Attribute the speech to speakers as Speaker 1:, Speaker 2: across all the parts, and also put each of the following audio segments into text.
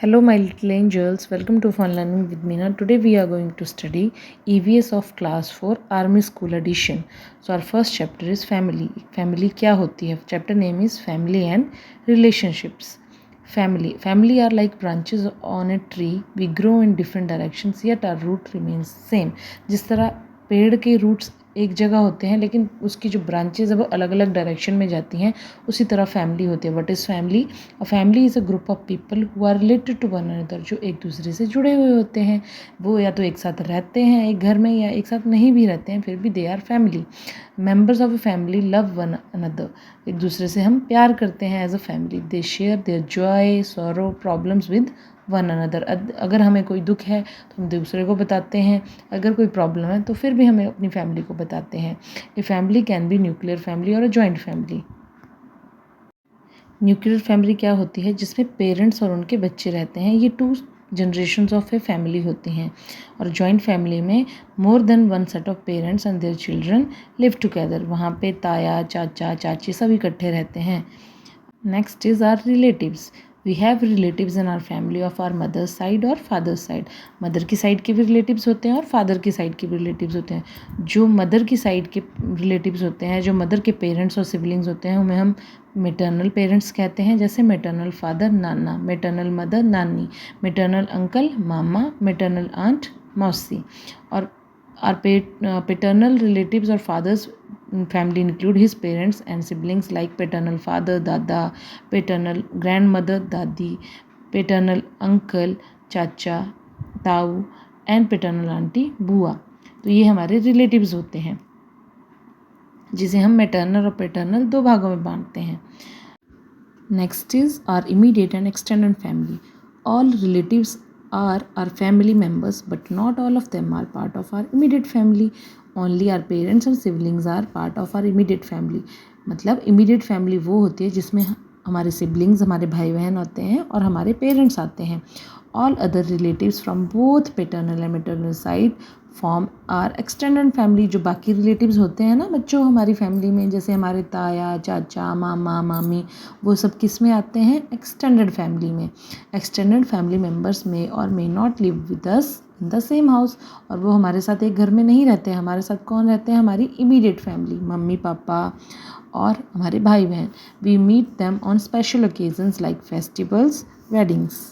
Speaker 1: Hello, my little angels. Welcome to Fun Learning with Meena. Today we are going to study EVS of Class 4 Army School Edition. So our first chapter is Family. Family क्या होती है? Chapter name is Family and Relationships. Family are like branches on a tree. We grow in different directions, yet our root remains same. जिस तरह पेड़ के roots एक जगह होते हैं लेकिन उसकी जो ब्रांचेज है वो अलग अलग डायरेक्शन में जाती हैं, उसी तरह फैमिली होती है. What is family? A family is a group of people who are related to one another, जो एक दूसरे से जुड़े हुए होते हैं. वो या तो एक साथ रहते हैं एक घर में या एक साथ नहीं भी रहते हैं, फिर भी they are family. Members of a family love one another, एक दूसरे से हम प्यार करते हैं as a family. They share their joy sorrow problems with one another. अगर हमें कोई दुख है तो हम दूसरे को बताते हैं, अगर कोई प्रॉब्लम है तो फिर भी हमें अपनी फैमिली को बताते हैं. A family can be nuclear family और a joint family. Nuclear family क्या होती है? जिसमें पेरेंट्स और उनके बच्चे रहते हैं. ये 2 जनरेशन्स ऑफ ए फैमिली होती हैं. और जॉइंट फैमिली में more than one set of parents and their children live together. वहाँ पे ताया चाचा चाची सब इकट्ठे रहते हैं. Next is our relatives. We have relatives in our family of our mother's side और फादर्स साइड. मदर की साइड के भी रिलेटिव्स होते हैं और फादर की साइड के भी रिलेटिव्स होते हैं. जो मदर की साइड के रिलेटिव्स होते हैं, जो मदर के पेरेंट्स और सिबलिंग्स होते हैं, उन्हें हम मेटर्नल पेरेंट्स कहते हैं. जैसे मेटर्नल फादर नाना, मेटर्नल मदर नानी, मेटर्नल अंकल मामा, मेटर्नल आंट मौसी. और आर पेटर्नल रिलेटिव्स और fathers family include his parents and siblings like paternal father dada, paternal grandmother dadi, paternal uncle चाचा ताऊ एंड पैटर्नल आंटी बुआ. तो ये हमारे रिलेटिव्स होते हैं जिसे हम मैटर्नल और पैटर्नल 2 भागों में बांटते हैं. Next is our immediate and extended family. All relatives are our family members but not all of them are part of our immediate family. Only our parents and siblings are part of our immediate family. मतलब immediate family वो होती है जिसमें हमारे siblings, हमारे भाई बहन होते हैं और हमारे parents आते हैं. All other relatives from both paternal and maternal side form our extended family. जो बाकी relatives होते हैं ना बच्चों हमारी फैमिली में, जैसे हमारे ताया चाचा मामा मामी, वो सब किस में आते हैं? एक्सटेंडेड फैमिली में. एक्सटेंडेड फैमिली मेम्बर्स में और may not live with us in the same house. और वो हमारे साथ एक घर में नहीं रहते हैं. हमारे साथ कौन रहते हैं? हमारी इमीडिएट फैमिली, मम्मी पापा और हमारे भाई बहन. We meet them on special occasions like festivals, weddings.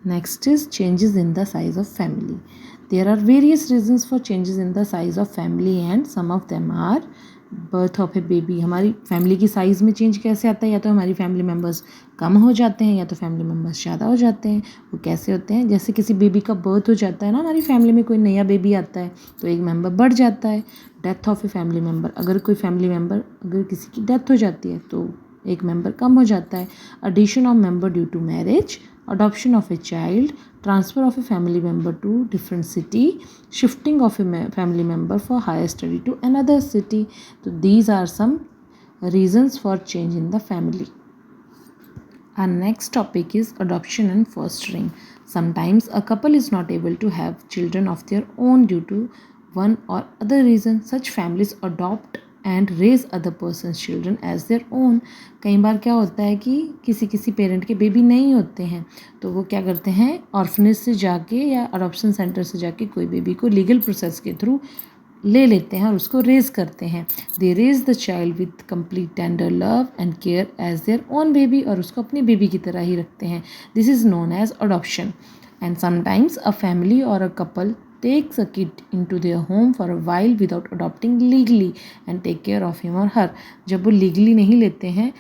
Speaker 1: Next is changes in the size of family. There are various reasons for changes in the size of family and some of them are birth of a baby. हमारी family की size में change कैसे आता है? या तो हमारी family members कम हो जाते हैं या तो फैमिली मेम्बर्स ज़्यादा हो जाते हैं. वो कैसे होते हैं? जैसे किसी बेबी का बर्थ हो जाता है ना, हमारी फैमिली में कोई नया बेबी आता है तो एक मेम्बर बढ़ जाता है. Death of a family member, अगर कोई फैमिली मेम्बर अगर किसी की डेथ हो जाती है तो एक मेम्बर कम हो जाता है. Addition of member due to marriage, adoption of a child, transfer of a family member to different city, shifting of a family member for higher study to another city. So these are some reasons for change in the family. Our next topic is adoption and fostering. Sometimes a couple is not able to have children of their own due to one or other reason. Such families adopt and raise other persons children as their own. कई बार क्या होता है कि किसी parent के baby नहीं होते हैं तो वो क्या करते हैं, ऑर्फनेज से जाके या अडॉप्शन सेंटर से जाके कोई बेबी को लीगल प्रोसेस के थ्रू ले लेते हैं और उसको रेज करते हैं. They raise the child with complete tender love and care as their own baby, और उसको अपनी बेबी की तरह ही रखते हैं. This is known as adoption. And sometimes a family और a couple takes a kid into their home for a while without adopting legally and take care of him or her. जब वो legally नहीं लेते हैं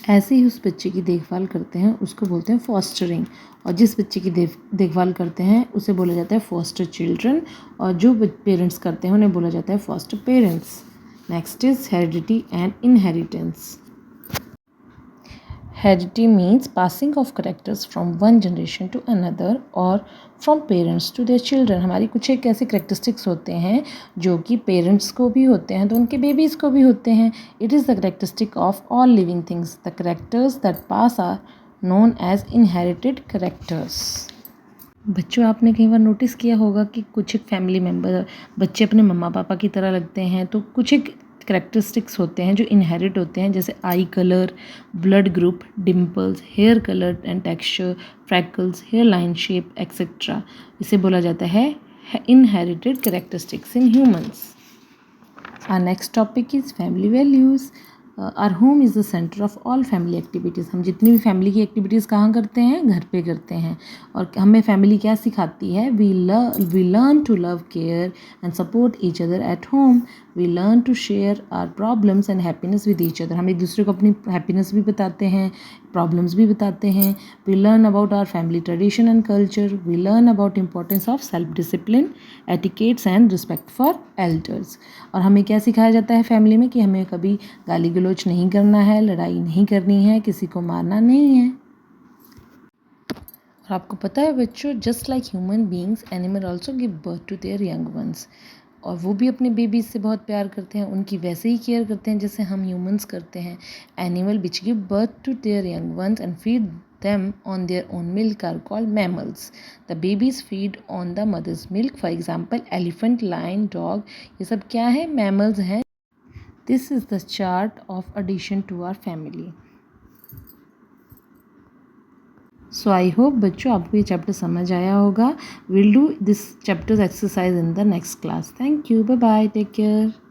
Speaker 1: ऐसे ही उस बच्चे की देखभाल करते हैं, उसको बोलते हैं फॉस्टरिंग. और जिस बच्चे की देखभाल करते हैं उसे बोला जाता है फॉस्टर चिल्ड्रन, और जो पेरेंट्स करते हैं उन्हें बोला जाता है foster parents. Next is heredity and inheritance. Heredity means passing of characters from one generation to another or from parents to their children. हमारी कुछ एक ऐसे characteristics होते हैं जो कि parents को भी होते हैं तो उनके babies को भी होते हैं. It is the characteristic of all living things. The characters that pass are known as inherited characters. बच्चों आपने कई बार नोटिस किया होगा कि कुछ एक फैमिली मेम्बर बच्चे अपने मम्मा पापा की तरह लगते हैं, तो कुछ एक करेक्टरिस्टिक्स होते हैं जो इनहेरिट होते हैं, जैसे eye colour, blood group, dimples, hair colour and texture, freckles, hair line shape etcetera, इसे बोला जाता है inherited characteristics in humans. Our next topic is family values. Our home is the center of all family activities. हम जितनी भी family की activities कहाँ करते हैं? घर पे करते हैं। और हमें फैमिली क्या सिखाती है? We learn to love, care and support each other at home. We learn to share our problems and happiness with each other. हम एक दूसरे को अपनी हैप्पीनेस भी बताते हैं, प्रॉब्लम्स भी बताते हैं. We learn about our family tradition and culture. We learn about importance of self-discipline, etiquettes and respect for elders. और हमें क्या सिखाया जाता है फैमिली में कि हमें कभी गाली गलौज नहीं करना है, लड़ाई नहीं करनी है, किसी को मारना नहीं है। और आपको पता है बच्चों, just like human beings, animal also give birth to their young ones. और वो भी अपने बेबीज से बहुत प्यार करते हैं, उनकी वैसे ही केयर करते हैं जैसे हम ह्यूमंस करते हैं। Animal which give birth to their young ones and feed them on their own milk are called mammals. The babies feed on the mother's milk. For example, elephant, lion, dog, ये सब क्या है? mammals हैं. This is the chart of addition to our family. So I hope बच्चों आपको ये chapter समझ आया होगा. We'll do this chapter's exercise in the next class. Thank you. Bye bye. Take care.